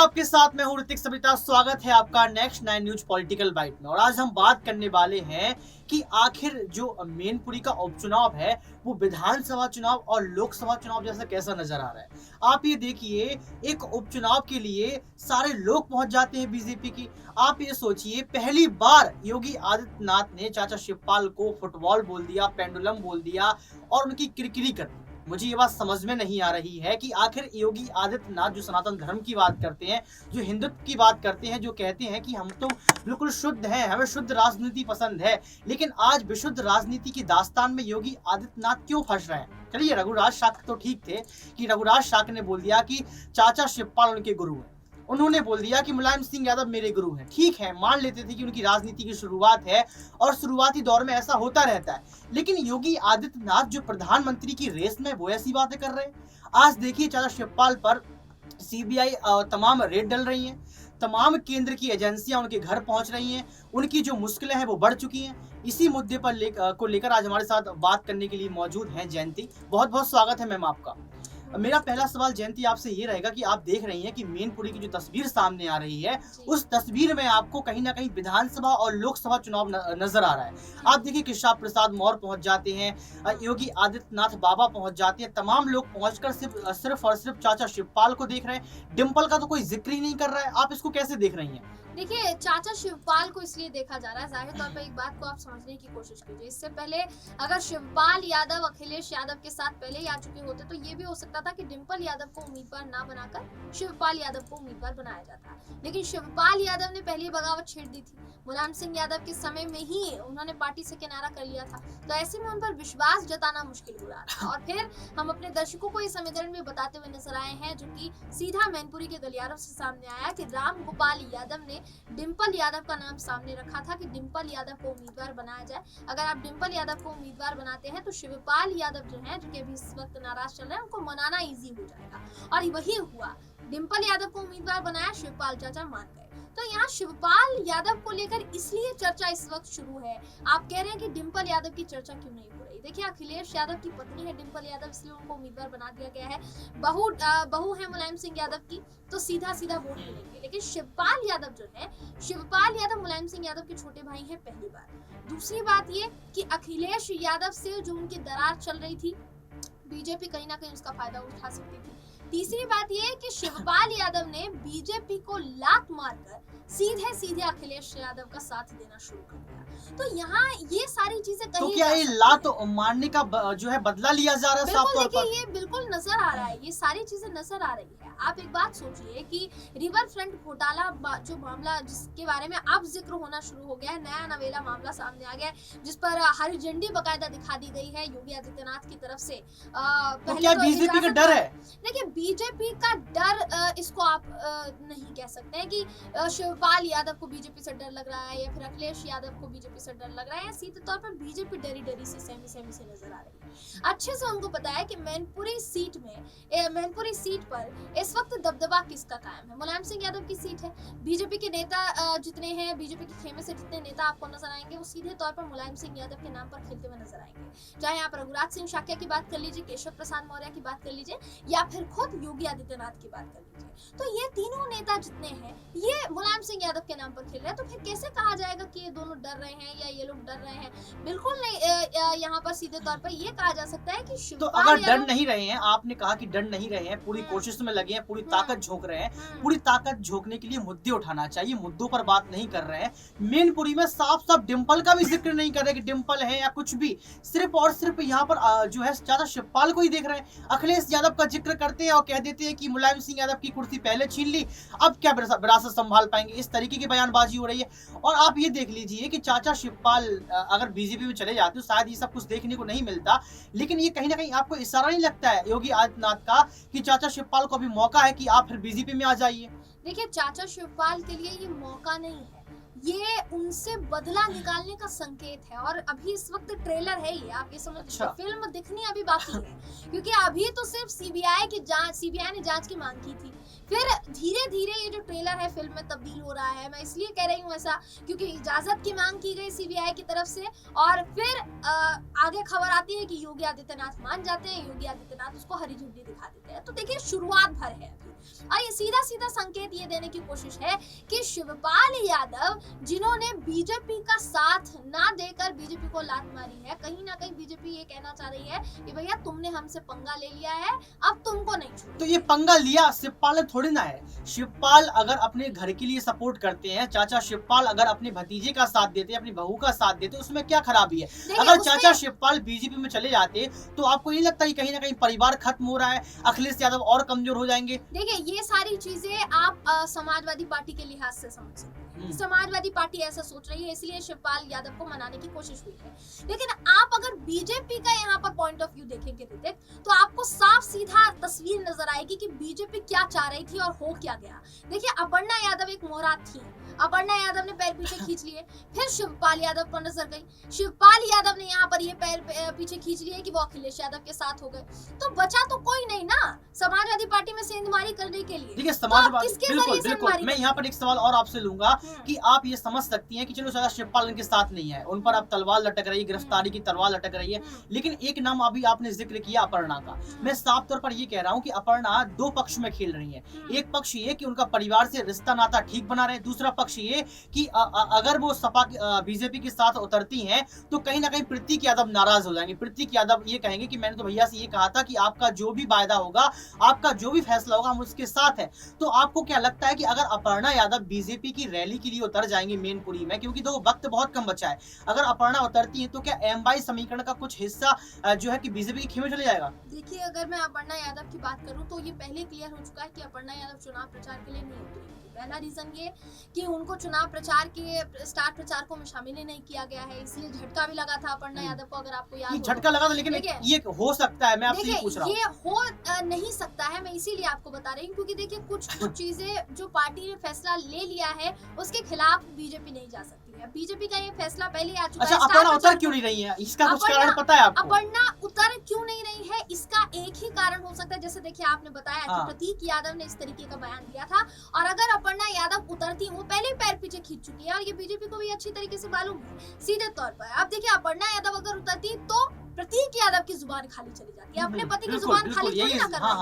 आपके साथ मैं हूं ऋतिक सविता। स्वागत है आपका नेक्स्ट 9 न्यूज पॉलिटिकल बाइट में। और आज हम बात करने वाले हैं कि आखिर जो मैनपुरी का उपचुनाव है वो विधानसभा चुनाव और लोकसभा चुनाव जैसा कैसा नजर आ रहा है। आप ये देखिए, एक उपचुनाव के लिए सारे लोग पहुंच जाते हैं बीजेपी की। आप ये सोचिए, पहली बार योगी आदित्यनाथ ने चाचा शिवपाल को फुटबॉल बोल दिया, पेंडुलम बोल दिया और उनकी किरकिरी कर दी। मुझे ये बात समझ में नहीं आ रही है कि आखिर योगी आदित्यनाथ जो सनातन धर्म की बात करते हैं, जो हिंदुत्व की बात करते हैं, जो कहते हैं कि हम तो बिल्कुल शुद्ध हैं, हमें शुद्ध राजनीति पसंद है, लेकिन आज विशुद्ध राजनीति की दास्तान में योगी आदित्यनाथ क्यों फंस रहे हैं। चलिए, रघुराज शाक्य तो ठीक थे कि रघुराज शाक्य ने बोल दिया कि चाचा शिवपाल उनके गुरु हैं। उन्होंने बोल दिया कि मुलायम सिंह यादव मेरे गुरु हैं। ठीक है, मान लेते थे कि उनकी राजनीति की शुरुआत है और शुरुआती दौर में ऐसा होता रहता है, लेकिन योगी आदित्यनाथ जो प्रधानमंत्री की रेस में वो ऐसी बातें कर रहे हैं। आज देखिए, चाचा शिवपाल पर सीबीआई तमाम रेड डल रही हैं, तमाम केंद्र की एजेंसियां उनके घर पहुंच रही हैं, उनकी जो मुश्किलें हैं वो बढ़ चुकी हैं। इसी मुद्दे पर को लेकर आज हमारे साथ बात करने के लिए मौजूद हैं जयंती। बहुत बहुत स्वागत है मैम आपका। मेरा पहला सवाल जयंती आपसे ये रहेगा कि आप देख रही हैं कि मैनपुरी की जो तस्वीर सामने आ रही है, उस तस्वीर में आपको कहीं ना कहीं विधानसभा और लोकसभा चुनाव नजर आ रहा है। आप देखिए, कृष्णा प्रसाद मौर्य पहुंच जाते हैं, योगी आदित्यनाथ बाबा पहुंच जाते हैं, तमाम लोग पहुंचकर सिर्फ और सिर्फ चाचा शिवपाल को देख रहे हैं। डिम्पल का तो कोई जिक्र ही नहीं कर रहा है। आप इसको कैसे देख रही हैं? देखिए, चाचा शिवपाल को इसलिए देखा जा रहा है, जाहिर तौर पर एक बात को आप समझने की कोशिश कीजिए। इससे पहले अगर शिवपाल यादव अखिलेश यादव के साथ पहले ही आ चुके होते तो ये भी हो सकता था कि डिम्पल यादव को उम्मीदवार ना बनाकर शिवपाल यादव को उम्मीदवार बनाया जाता। लेकिन शिवपाल यादव ने पहली बगावत छेड़ दी थी। मुलायम सिंह यादव के समय में ही उन्होंने पार्टी से किनारा कर लिया था, तो ऐसे में उन पर विश्वास जताना मुश्किल हो रहा था। और फिर हम अपने दर्शकों को इस समीकरण में बताते हुए नजर आए हैं, जो कि सीधा मैनपुरी के गलियारों से सामने आया कि राम गोपाल यादव ने डिम्पल यादव का नाम सामने रखा था कि डिम्पल यादव को उम्मीदवार बनाया जाए। अगर आप डिम्पल यादव को उम्मीदवार बनाते हैं तो शिवपाल यादव जो हैं, जो कि अभी इस वक्त नाराज चल रहे हैं, उनको मनाना इजी हो जाएगा। और वही हुआ, डिम्पल यादव को उम्मीदवार बनाया, शिवपाल चाचा मान गए। तो यहाँ शिवपाल यादव को लेकर इसलिए चर्चा इस वक्त शुरू है। आप कह रहे हैं कि डिम्पल यादव की चर्चा क्यों नहीं हो रही। देखिए, अखिलेश यादव की पत्नी है डिम्पल यादव, इसलिए उनको उम्मीदवार बना दिया गया है। बहू है मुलायम सिंह यादव की, तो सीधा सीधा वोट मिलेंगे। लेकिन शिवपाल यादव जो है, शिवपाल यादव मुलायम सिंह यादव के छोटे भाई हैं पहली बार। दूसरी बात ये कि अखिलेश यादव से जो उनकी दरार चल रही थी, बीजेपी कहीं ना कहीं उसका फायदा उठा सकती थी। तीसरी बात ये कि शिवपाल यादव ने बीजेपी को लात मारकर सीधे सीधे अखिलेश यादव का साथ देना शुरू कर दिया। तो यहाँ ये सारी चीजें कहीं, तो क्या ये लात मारने का जो है बदला लिया जा रहा है? साफ तौर पर ये बिल्कुल नजर आ रहा है, ये सारी चीजें नजर आ रही है। आप एक बात सोचिए कि रिवर फ्रंट घोटाला जो मामला जिसके बारे में अब जिक्र होना शुरू हो गया है, नया नवेला मामला सामने आ गया है, जिस पर हरी झंडी बकायदा दिखा दी गई है योगी आदित्यनाथ की तरफ से। तो क्या बीजेपी का डर है? देखिए, बीजेपी का डर इसको आप नहीं कह सकते हैं कि शिवपाल यादव को बीजेपी से डर लग रहा है या फिर अखिलेश यादव को बीजेपी से डर लग रहा है। सीधे तौर पर बीजेपी डरी डरी से सहमी सहमी से नजर आ रही है। अच्छे से उनको पता है कि मैनपुरी सीट पर इस वक्त दबदबा किसका कायम है। मुलायम सिंह यादव की सीट है। बीजेपी के नेता जितने हैं, बीजेपी के खेमे से जितने नेता आपको नजर आएंगे, वो सीधे तौर पर मुलायम सिंह यादव के नाम पर खेलते हुए नजर आएंगे। चाहे आप रघुराज सिंह शाक्य की बात कर लीजिए, केशव प्रसाद मौर्य की बात कर लीजिए, या फिर खुद योगी आदित्यनाथ की बात कर लीजिए, तो ये तीनों नेता जितने हैं, ये मुलायम सिंह यादव के नाम पर खेल रहे हैं। तो फिर कैसे कहा जाएगा कि ये दोनों डर रहे हैं या ये लोग डर रहे हैं? बिल्कुल नहीं। यहाँ पर सीधे तौर पर ये कहा जा सकता है कि तो अगर डर नहीं रहे हैं, आपने कहा कि डर नहीं रहे हैं, पूरी कोशिश में लगे हैं, पूरी ताकत झोंक रहे हैं, पूरी ताकत झोंकने के लिए मुद्दे उठाना चाहिए, मुद्दों पर बात नहीं कर रहे हैं। मैनपुरी में साफ साफ डिम्पल का भी जिक्र नहीं कर रहे कि डिम्पल है या कुछ भी, सिर्फ और सिर्फ यहाँ पर जो है चाचा शिवपाल को ही देख रहे हैं। अखिलेश यादव का जिक्र करते हैं और कह देते हैं कि मुलायम सिंह यादव की कुर्सी पहले छीन ली, अब क्या विरासत संभाल पाएंगे। इस तरीके की बयानबाजी हो रही है। और आप ये देख लीजिए कि चाचा शिवपाल अगर बीजेपी में चले जाते तो शायद ये सब कुछ देखने को नहीं मिलता, लेकिन ये कहीं ना कहीं आपको इशारा नहीं लगता है योगी आदित्यनाथ का कि चाचा शिवपाल को अभी मौका है कि आप फिर बीजेपी में आ जाइए? देखिए, चाचा शिवपाल के लिए ये मौका नहीं है, ये उनसे बदला निकालने का संकेत है। और अभी इस वक्त ट्रेलर है ये, आप ये समझ लीजिए, अच्छा। फिल्म दिखनी अभी बाकी है। क्योंकि अभी तो सिर्फ सीबीआई ने जांच की मांग की थी, फिर धीरे धीरे ये जो ट्रेलर है फिल्म में तब्दील हो रहा है। मैं इसलिए कह रही हूँ ऐसा क्योंकि इजाजत की मांग की गई सीबीआई की तरफ से, और फिर आगे खबर आती है कि योगी आदित्यनाथ मान जाते हैं, योगी आदित्यनाथ उसको हरी झंडी दिखा देते हैं। तो देखिए शुरुआत भर है अभी, और ये सीधा सीधा संकेत ये देने की कोशिश है कि शिवपाल यादव, जिन्होंने बीजेपी का साथ ना देकर बीजेपी को लात मारी है, कहीं ना कहीं बीजेपी ये कहना चाह रही है कि भैया तुमने हमसे पंगा ले लिया है, अब तुमको नहीं छोड़ो। तो ये पंगा लिया शिवपाल ने थोड़ी ना है। शिवपाल अगर अपने घर के लिए सपोर्ट करते हैं, चाचा शिवपाल अगर अपने भतीजे का साथ देते हैं, अपनी बहू का साथ देते हैं, उसमें क्या खराबी है? अगर चाचा शिवपाल बीजेपी में चले जाते तो आपको नहीं लगता कि कहीं ना कहीं परिवार खत्म हो रहा है, अखिलेश यादव और कमजोर हो जाएंगे? देखिए ये सारी चीजें आप समाजवादी पार्टी के लिहाज से समझ सकते हैं। समाजवादी पार्टी ऐसा सोच रही है, इसलिए शिवपाल यादव को मनाने की कोशिश हुई है। लेकिन आप अगर बीजेपी का यहाँ पर पॉइंट ऑफ व्यू देखेंगे ऋतिक, तो आपको साफ सीधा तस्वीर नजर आएगी कि बीजेपी क्या चाह रही थी और हो क्या गया। देखिए अपर्णा यादव एक मोहरात थी, अपर्णा यादव ने पैर पीछे खींच लिए, फिर शिवपाल यादव पर नजर गई, शिवपाल यादव ने यहाँ पर ये पैर पीछे खींच लिए कि वो अखिलेश यादव के साथ हो गए। तो बचा तो कोई नहीं ना समाजवादी पार्टी में सेंधमारी करने के लिए। देखिए समाजवादी, बिल्कुल बिल्कुल, मैं यहाँ पर एक सवाल और आपसे लूंगा कि आप ये समझ सकती हैं कि चलो चाचा शिवपाल के साथ नहीं है, उन पर अब तलवार लटक रही है, गिरफ्तारी की तलवार लटक रही है, लेकिन एक नाम अभी आपने जिक्र किया अपर्णा का। मैं साफ तौर पर ये कह रहा हूँ कि अपर्णा दो पक्ष में खेल रही है। एक पक्ष ये कि उनका परिवार से रिश्ता नाता ठीक बना रहे, दूसरा पक्ष ये कि अगर वो सपा बीजेपी के साथ उतरती हैं तो कहीं ना कहीं प्रतीक यादव नाराज हो जाएंगे। प्रतीक यादव ये कहेंगे कि मैंने तो भैया से ये कहा था कि आपका जो भी वायदा होगा, आपका जो भी फैसला होगा, हम उसके साथ हैं। तो आपको क्या लगता है कि अगर अपर्णा यादव बीजेपी की रैली के लिए उतर जाएंगे मैनपुरी में, क्योंकि तो वक्त बहुत कम बचा है, अगर अपर्णा उतरती है तो क्या एम समीकरण का कुछ हिस्सा जो है कि बीजेपी के खेमे चले जाएगा? देखिए अगर मैं अपर्णा यादव की बात करूं तो ये पहले क्लियर हो चुका है कि अपर्णा यादव चुनाव प्रचार के लिए नहीं उतरेंगी। पहला रीजन ये कि उनको चुनाव प्रचार के स्टार प्रचारकों में शामिल ही नहीं किया गया है, इसलिए झटका भी लगा था अपर्णा यादव को, अगर आपको याद हो। झटका लगा था, लेकिन ये हो सकता है, मैं आपसे ये पूछ रहा हूँ। ये हो नहीं सकता है, मैं इसीलिए आपको बता रही हूँ क्योंकि देखिए कुछ चीजें जो पार्टी ने फैसला ले लिया है उसके खिलाफ बीजेपी नहीं जा सकती है। बीजेपी का ये फैसला पहले आ चुका है। अच्छा अपर्णा उतर क्यों नहीं रही है, इसका कुछ कारण पता है आपको? अपर्णा उतर क्यों नहीं रही है, इसका एक ही कारण हो सकता है। जैसे देखिए आपने बताया कि प्रतीक यादव ने इस तरीके का बयान दिया था, और अगर अपर्णा यादव उतरती, वो पहले पैर पीछे खींच चुकी है और ये बीजेपी को भी अच्छी तरीके से मालूम है सीधे तौर पर। अब देखिए अपर्णा यादव अगर उतरती तो प्रतीक यादव की जुबान खाली चली जाती है, अपने पति की जुबान खाली थोड़ी ना करना।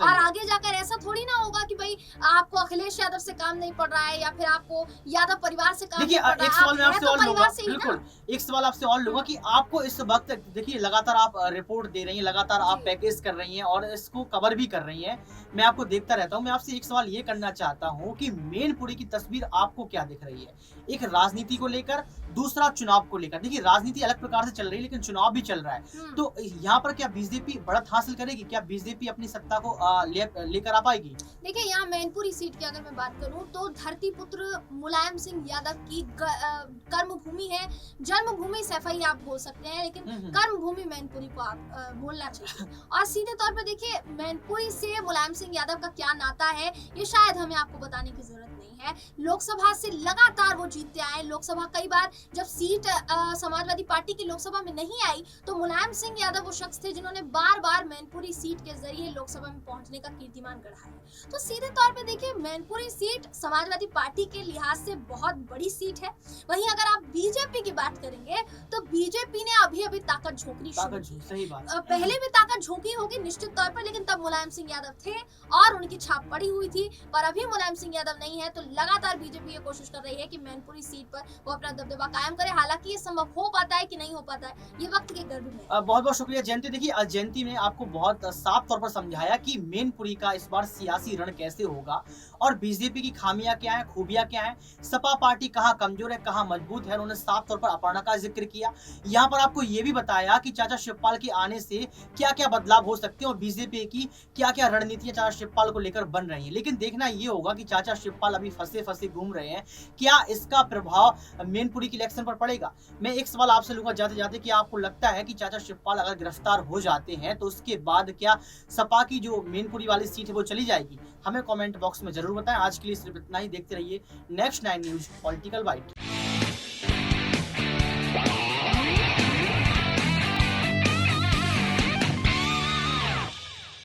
और आगे जाकर ऐसा थोड़ी ना होगा कि भाई आपको अखिलेश यादव से काम नहीं पड़ रहा है या फिर आपको यादव परिवार से काम नहीं पड़ रहा है। एक सवाल मैं आपसे और लूंगा, बिल्कुल एक सवाल आपसे और लूंगा कि आपको इस वक्त देखिए लगातार आप रिपोर्ट दे रही हैं, लगातार आप पैकेज कर रही हैं और इसको कवर भी कर रही हैं, मैं आपको देखता रहता हूं। मैं आपसे एक सवाल ये करना चाहता हूं कि मैनपुरी की तस्वीर आपको क्या दिख रही है, एक राजनीति को लेकर, दूसरा चुनाव को लेकर? देखिए राजनीति अलग प्रकार से चल रही है लेकिन चुनाव भी चल रहा है, तो यहाँ पर क्या बीजेपी बढ़त हासिल करेगी? क्या बीजेपी अपनी सत्ता को लेकर आ पाएगी? देखिए यहाँ मैनपुरी सीट की अगर मैं बात करूँ तो धरती पुत्र मुलायम सिंह यादव की कर्मभूमि है, जन्मभूमि सैफई आप बोल सकते हैं, लेकिन कर्मभूमि मैनपुरी को आप बोलना चाहिए। और सीधे तौर पर देखिए मैनपुरी से मुलायम सिंह यादव का क्या नाता है ये शायद हमें आपको बताने की जरूरत नहीं है। लोकसभा से लगातार वो जीतते आए, लोकसभा कई बार जब सीट समाजवादी पार्टी की लोकसभा में नहीं आई तो मुलायम सिंह यादव वो शख्स थे जिन्होंने बार बार मैनपुरी सीट के जरिए लोकसभा में पहुंचने का कीर्तिमान गढ़ा है। तो सीधे तौर पे देखिए मैनपुरी सीट समाजवादी पार्टी के लिहाज से बहुत बड़ी सीट है। वहीं अगर आप बीजेपी की बात करेंगे तो बीजेपी ने अभी अभी ताकत झोंकनी शुरू की। सही बात। पहले भी ताकत झोंकी होगी निश्चित तौर पर, लेकिन तब मुलायम सिंह यादव थे और उनकी छाप पड़ी हुई थी, पर अभी मुलायम सिंह यादव नहीं है। तो लगातार बीजेपी ये कोशिश कर रही है कि मैनपुरी सीट पर वो अपना दबदबा कायम करे। हालांकि ये संभव हो पाता है कि नहीं हो पाता है, ये वक्त के गर्भ में। बहुत बहुत शुक्रिया जयंती। देखिए जयंती ने आपको बहुत साफ तौर पर समझाया कि मैनपुरी का इस बार सियासी रण कैसे होगा और बीजेपी की खामियां क्या है, खूबियां क्या है, सपा पार्टी कहां कमजोर है, कहां मजबूत है। उन्होंने साफ तौर पर अपर्णा का जिक्र किया। यहाँ पर आपको ये भी बताया कि चाचा शिवपाल के आने से क्या क्या बदलाव हो सकते हैं और बीजेपी की क्या क्या रणनीतियां चाचा शिवपाल को लेकर बन रही है। लेकिन देखना ये होगा कि चाचा शिवपाल अभी फंसे फंसे घूम रहे हैं, क्या इसका प्रभाव मैनपुरी के इलेक्शन पर पड़ेगा? मैं एक सवाल आपसे लूंगा जाते जाते कि आपको लगता है कि चाचा शिवपाल अगर गिरफ्तार हो जाते हैं तो उसके बाद क्या सपा की जो मैनपुरी वाली सीट है वो चली जाएगी? हमें कमेंट बॉक्स में जरूर बताएं। आज के लिए सिर्फ इतना ही। देखते रहिए नेक्स्ट 9 न्यूज पॉलिटिकल बाइट।